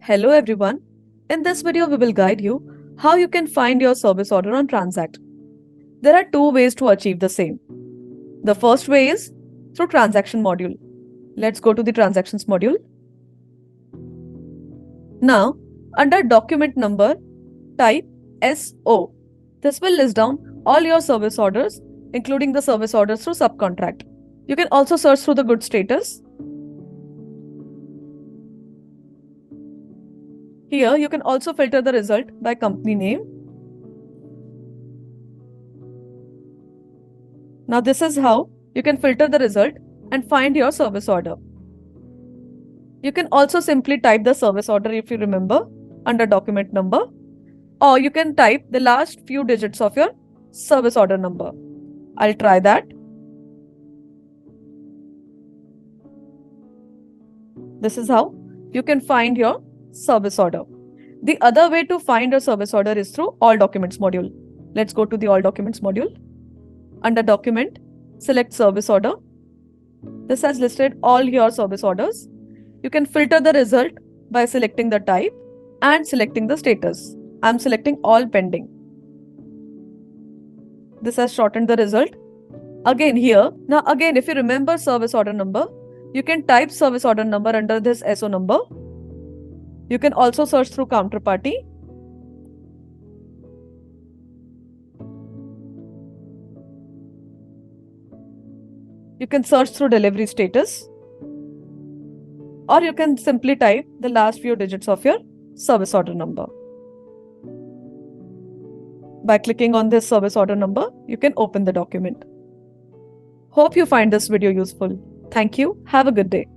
Hello everyone. In this video, we will guide you how you can find your service order on TranZact. There are two ways to achieve the same. The first way is through transaction module. Let's go to the transactions module. Now, under document number, type SO. This will list down all your service orders, including the service orders through subcontract. You can also search through the good status. Here, you can also filter the result by company name. Now, this is how you can filter the result and find your service order. You can also simply type the service order if you remember under document number, or you can type the last few digits of your service order number. I'll try that. This is how you can find your service order. The other way to find your service order is through all documents module. Let's go to the all documents module. Under document, select service order. This has listed all your service orders. You can filter the result by selecting the type and selecting the status. I'm selecting all pending. This has shortened the result. Again here, now again if you remember service order number, you can type service order number under this SO number. You can also search through counterparty. You can search through delivery status, or you can simply type the last few digits of your service order number. By clicking on this service order number, you can open the document. Hope you find this video useful. Thank you. Have a good day.